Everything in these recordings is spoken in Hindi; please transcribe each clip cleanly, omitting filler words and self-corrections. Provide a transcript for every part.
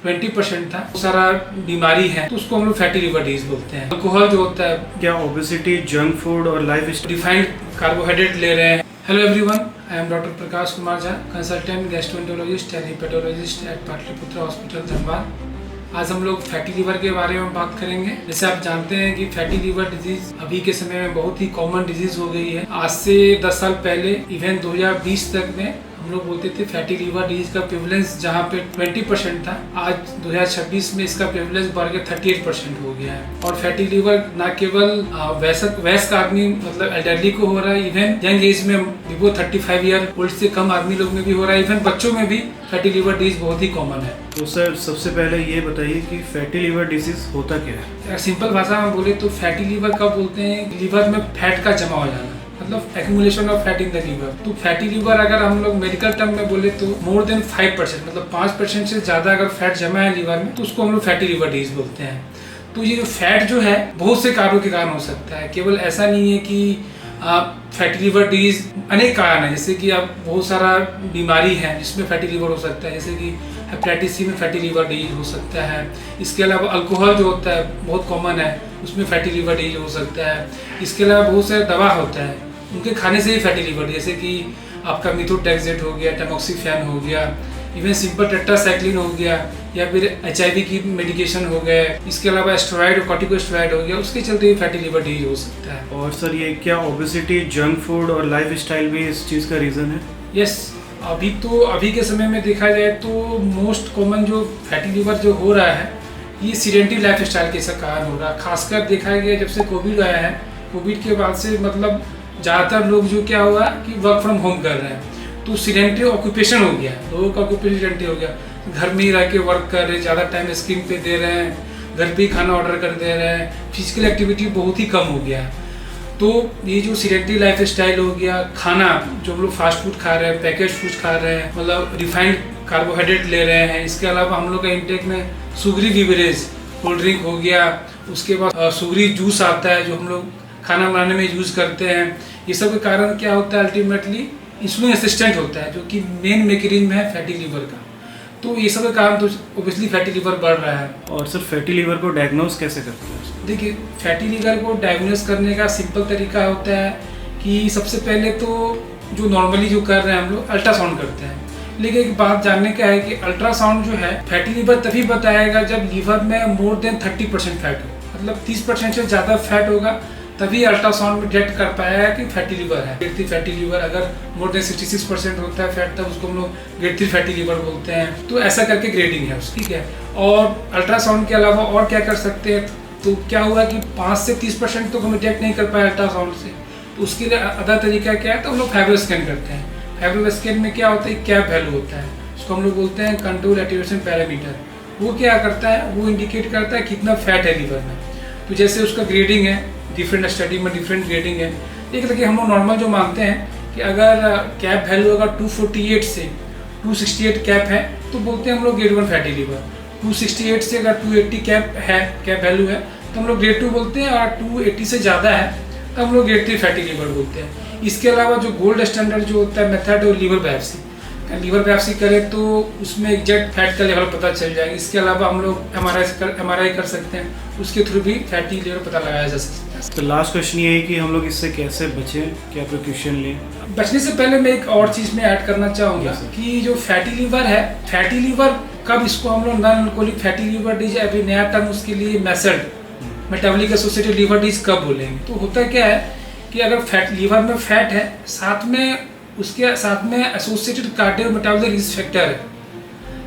20% था, सारा बीमारी है तो उसको हम लोग फैटी लिवर डिजीज बोलते हैं। अल्कोहल जो होता है, क्या ओबेसिटी, जंक फूड और लाइफ रिफाइंड कार्बोहाइड्रेट ले रहे हैं। Hello everyone, I am doctor Prakash Kumar Jha, consultant gastroenterologist and hepatologist at Pataliputra hospital Dhanbad. आज हम लोग फैटी लीवर के बारे में बात करेंगे। जैसे आप जानते हैं कि फैटी लीवर डिजीज अभी के समय में बहुत ही कॉमन डिजीज हो गई है। आज से 10 साल पहले इवन 2020 तक में हम लोग बोलते थे फैटी लीवर डिजीज का प्रेवलेंस जहाँ पे 20% था, आज 2026 में इसका प्रेवलेंस बढ़ के 38% हो गया है। और फैटी लीवर न केवल वयस्क आदमी मतलब एल्डरली को हो रहा है, इवन यंग एज में बिफोर 35 ईयर ओल्ड से कम आदमी लोग में भी हो रहा है, इवन बच्चों में भी फैटी लीवर डिजीज बहुत ही कॉमन है। तो सर सबसे पहले ये बताइए कि फैटी लीवर डिजीज होता क्या है? सिंपल भाषा में बोले तो फैटी लीवर कब बोलते हैं? लीवर में फैट का जमा हो जाना, मतलब accumulation of fat in the liver. तो फैटी लीवर अगर हम लोग मेडिकल टर्म में बोले तो मोर देन 5%, मतलब 5% से ज्यादा अगर फैट जमा है लीवर में तो उसको हम लोग फैटी लीवर डिजीज बोलते हैं। तो ये जो फैट जो है बहुत से कारणों के कारण हो सकता है, केवल ऐसा नहीं है कि फैटी लीवर डिजीज अनेक कारण है। जैसे कि आप बहुत सारा बीमारी है जिसमें फैटी लीवर हो सकता है, जैसे कि हेपेटाइटिस सी में फैटी लीवर डिजीज हो सकता है। इसके अलावा अल्कोहल जो होता है बहुत कॉमन है, उसमें फैटी लीवर डिजीज हो सकता है। इसके अलावा बहुत सारे दवा होता है, उनके खाने से ही फैटी लीवर, जैसे कि आपका मिथोट्रेक्सेट हो गया, टैमोक्सिफेन हो गया, इवन सिंपल टेट्रासाइक्लिन हो गया, या फिर HIV की मेडिकेशन हो गए। इसके अलावा स्टेरॉइड और कॉर्टिकोस्टेरॉइड हो गया, उसके चलते ही फैटी लीवर डिजीज हो सकता है। और सर ये क्या ओबेसिटी, जंक फूड और लाइफ स्टाइल भी इस चीज़ का रीज़न है? यस, अभी के समय में देखा जाए तो मोस्ट कॉमन जो फैटी लीवर जो हो रहा है ये सीडेंटरी लाइफ स्टाइल के कारण हो रहा है। खासकर देखा गया जब से कोविड आया है, कोविड के बाद से मतलब ज़्यादातर लोग जो क्या हुआ कि वर्क फ्रॉम होम कर रहे हैं, तो सीडेंटरी ऑक्यूपेशन हो गया, लोगों का ऑक्यूपेशन सीडेंटरी हो गया। घर में ही रह के वर्क कर रहे हैं, ज़्यादा टाइम स्क्रीन पे दे रहे हैं, घर पे ही खाना ऑर्डर कर दे रहे हैं, फिजिकल एक्टिविटी बहुत ही कम हो गया है। तो ये जो सीडेंटरी लाइफ स्टाइल हो गया, खाना जो हम लोग फास्ट फूड खा रहे हैं, पैकेज फूड खा रहे हैं, मतलब रिफाइंड कार्बोहाइड्रेट ले रहे हैं। इसके अलावा हम लोग का इंटेक में सुगरी बीवरेज, कोल्ड ड्रिंक हो गया, उसके बाद सुगरी जूस आता है जो हम लोग खाना बनाने में यूज़ करते हैं। ये सब के कारण क्या होता है, अल्टीमेटली इंसुलिन असिस्टेंट होता है जो कि मेन मैकेनिज्म है फैटी लीवर का। तो ये सब के कारण तो ओबियसली फैटी लीवर बढ़ रहा है। और सर फैटी लीवर को डायग्नोज कैसे करते हैं? देखिए, फैटी लीवर को डायग्नोज करने का सिंपल तरीका होता है कि सबसे पहले तो जो नॉर्मली जो कर रहे हैं हम लोग अल्ट्रासाउंड करते हैं। लेकिन एक बात जानने का है कि अल्ट्रासाउंड जो है फैटी लीवर तभी बताएगा जब लीवर में मोर देन 30% फैट हो, मतलब 30% से ज़्यादा फैट होगा तभी अल्ट्रासाउंड में डिटेक्ट कर पाएगा कि फैटी लीवर है। ग्रेड 3 फैटी लीवर अगर मोर देन 66% होता है फैट, तब उसको हम लोग ग्रेड 3 फैटी लीवर बोलते हैं। तो ऐसा करके ग्रेडिंग है उसकी, ठीक है। और अल्ट्रासाउंड के अलावा और क्या कर सकते हैं, तो क्या हुआ कि 5 से 30% तो हम डिटेक्ट नहीं कर पाए अल्ट्रासाउंड से, तो उसके लिए अदर तरीका क्या है, तो हम लोग फाइब्रो स्कैन करते हैं। फाइब्रो स्कैन में क्या होता है, कैप वैल्यू होता है, उसको हम लोग बोलते हैं कंट्रोल एक्टिवेशन पैरामीटर। वो क्या करता है, वो इंडिकेट करता है कितना फैट है लीवर में। तो जैसे उसका ग्रेडिंग है, डिफरेंट स्टडी में डिफरेंट ग्रेडिंग है। एक देखिए हम लोग नॉर्मल जो मानते हैं कि अगर कैप वैल्यू अगर 248 से 268 कैप है तो बोलते हैं हम लोग ग्रेड 1 फैटी लीवर। 268 से अगर 280 कैप वैल्यू है तो हम लोग ग्रेड 2 बोलते हैं, और 280 से ज़्यादा है तो हम लोग ग्रेड 3 फैटी लीवर बोलते हैं। इसके अलावा जो गोल्ड स्टैंडर्ड जो होता है मेथड है लीवर बायोप्सी। लीवर बायोप्सी करें तो उसमें एग्जैक्ट फैट का लेवल पता चल जाएगा। इसके अलावा हम लोग MRI कर सकते हैं, उसके थ्रू भी फैटी लेवल पता लगाया जा सकता है। तो लास्ट क्वेश्चन ये है कि हम लोग इससे कैसे बचें, क्या प्रिकॉशन लें? बचने से पहले मैं एक और चीज़ में ऐड करना चाहूँगा कि जो फैटी लीवर है, फैटी लीवर कब इसको हम लोग non alcoholic fatty liver disease, अभी नया टर्म उसके लिए MASLD metabolic associated liver disease कब बोलेंगे। तो होता क्या है कि अगर फैट लीवर में फैट है, साथ में उसके साथ में एसोसिएटेड कार्डियोमेटाबॉलिक रिस्क फैक्टर है।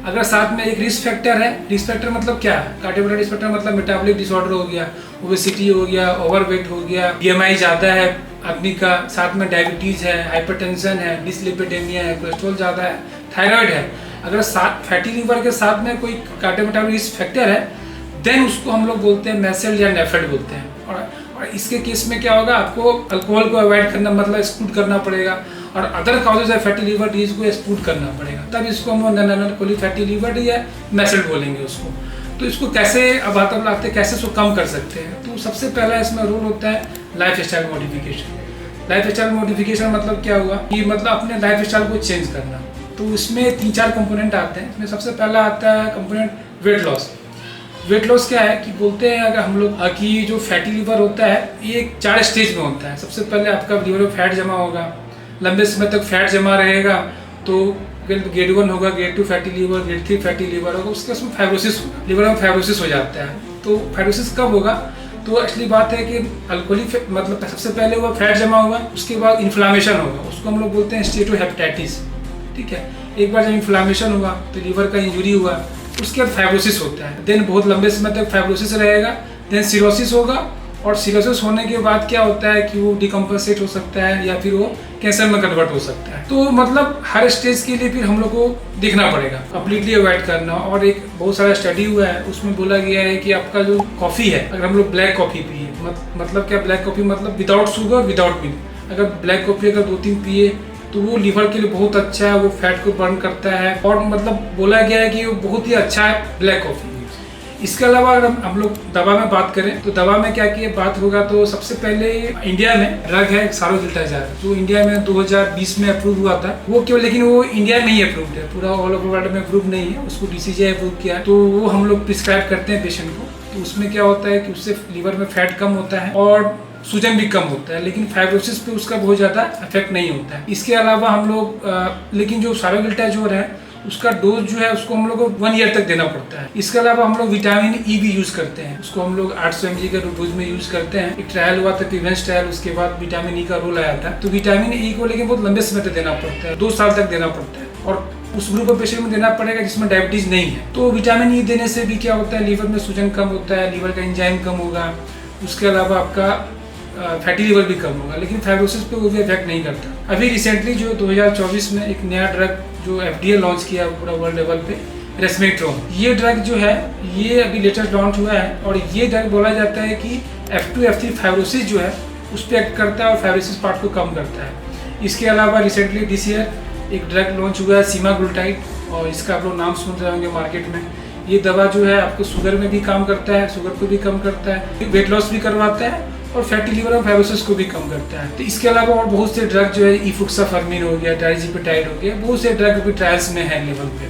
अगर साथ में एक रिस्क फैक्टर है, रिस्क फैक्टर मतलब क्या है, कार्डियोमेटाबॉलिक रिस्क फैक्टर मतलब मेटाबॉलिक डिसऑर्डर हो गया, ओबेसिटी हो गया, ओवरवेट हो गया, BMI ज़्यादा है आदमी का, साथ में डायबिटीज़ है, हाइपरटेंशन है, डिसलिपिडेमिया है, कोलेस्ट्रॉल ज़्यादा है, थायराइड है। अगर साथ फैटी लीवर के साथ में कोई कार्डियोमेटाबॉलिक रिस्क फैक्टर है, देन उसको हम लोग बोलते हैं मेसेल्ड या नेफेड बोलते हैं। और इसके केस में क्या होगा, आपको अल्कोहल को अवॉइड करना, मतलब एक्सक्लूड करना पड़ेगा, और other causes of fatty liver disease को एक्सक्लूड करना पड़ेगा, तब इसको हम non alcoholic fatty liver disease या मेसेल्ड बोलेंगे उसको। तो इसको कैसे अब आते कैसे इसको कम कर सकते हैं, तो सबसे पहला इसमें रोल होता है life style modification. Life style modification मतलब क्या हुआ कि मतलब अपने लाइफ स्टाइल को चेंज करना। तो इसमें 3-4 कंपोनेंट आते हैं। इसमें सबसे पहला आता है कंपोनेंट वेट लॉस क्या है कि बोलते हैं अगर हम लोग कि जो फैटी लीवर होता है ये 4 स्टेज में होता है। सबसे पहले आपका लीवर में फैट जमा होगा, लंबे समय तक फैट जमा रहेगा तो ग्रेड 1 होगा, grade 2 fatty liver, grade 3 fatty liver होगा, उसके उसमें फाइब्रोसिस होगा, लीवर में फाइब्रोसिस हो जाता है। तो फाइब्रोसिस कब होगा? तो असली बात है कि अल्कोहलिक मतलब सबसे पहले हुआ फैट जमा हुआ, उसके बाद इन्फ्लामेशन होगा, उसको हम लोग बोलते हैं स्टेटोहेपेटाइटिस। ठीक है, एक बार जब इन्फ्लामेशन हुआ तो लीवर का इंजरी हुआ, उसके बाद फाइब्रोसिस होता है। देन बहुत लंबे समय तक फाइब्रोसिस रहेगा, देन सिरोसिस होगा, और सिरोसिस होने के बाद क्या होता है कि वो डिकम्पनसेट हो सकता है या फिर वो कैंसर में कन्वर्ट हो सकता है। तो मतलब हर स्टेज के लिए फिर हम लोग को देखना पड़ेगा, कंप्लीटली अवॉइड करना। और एक बहुत सारा स्टडी हुआ है, उसमें बोला गया है कि आपका जो कॉफ़ी है, अगर हम लोग ब्लैक कॉफ़ी पिए, मतलब क्या ब्लैक कॉफ़ी मतलब विदाउट शुगर विदाउट मिल्क, अगर ब्लैक कॉफ़ी अगर 2-3 पिए तो वो लीवर के लिए बहुत अच्छा है, वो फैट को बर्न करता है, और मतलब बोला गया है कि वो बहुत ही अच्छा है ब्लैक कॉफ़ी। इसके अलावा अगर हम लोग दवा में बात करें तो दवा में क्या की बात होगा, तो सबसे पहले इंडिया में ड्रग है सारोग्लुटाज़ार, जो इंडिया में 2020 में अप्रूव हुआ था। वो क्यों, लेकिन वो इंडिया में ही अप्रूव्ड है, पूरा ऑल ओवर वर्ल्ड में अप्रूव नहीं है, उसको DCGI अप्रूव किया है। तो वो हम लोग प्रिस्क्राइब करते हैं पेशेंट को। तो उसमें क्या होता है कि उससे लीवर में फैट कम होता है और सूजन भी कम होता है, लेकिन फाइब्रोसिस पे उसका बहुत ज़्यादा इफेक्ट नहीं होता है। इसके अलावा हम लोग लेकिन जो सारोग्लुटाज़ार है उसका डोज जो है उसको हम लोग को 1 ईयर तक देना पड़ता है। इसके अलावा हम लोग विटामिन E भी यूज़ करते हैं, उसको हम लोग 800 mg के डोज में यूज़ करते हैं। एक ट्रायल हुआ था प्रिवेंस ट्रायल, उसके बाद विटामिन E का रोल आया था। तो विटामिन E को लेकिन बहुत लंबे समय तक देना पड़ता है, 2 साल तक देना पड़ता है, और उस ग्रुप ऑफ पेशेंट में देना पड़ेगा जिसमें डायबिटीज नहीं है। तो विटामिन E देने से भी क्या होता है, लीवर में सूजन कम होता है, लीवर का एंजाइम कम होगा, उसके अलावा आपका फैटी लीवर भी कम होगा, लेकिन फाइब्रोसिस पे वो भी इफेक्ट नहीं करता। अभी रिसेंटली जो 2024 में एक नया ड्रग जो FDA लॉन्च किया पूरा वर्ल्ड लेवल पे, रेस्मेट्रोन, ये ड्रग जो है ये अभी लेटेस्ट लॉन्च हुआ है, और ये ड्रग बोला जाता है कि F2 F3 फाइब्रोसिस जो है उस पर एक्ट करता है और फाइब्रोसिस पार्ट को कम करता है। इसके अलावा रिसेंटली दिस ईयर एक ड्रग लॉन्च हुआ है सीमाग्लुटाइड, और इसका आप लोग नाम सुन रहे होंगे मार्केट में। ये दवा जो है आपको शुगर में भी काम करता है, शुगर को भी कम करता है, वेट लॉस भी करवाता है, और फैटी लीवर और फाइब्रोसिस को भी कम करता है। तो इसके अलावा और बहुत से ड्रग जो है इफुक्साफर्मिन हो गया, डायजिपेटाइड हो गया, बहुत से ड्रग भी ट्रायल्स में है लेवल पे।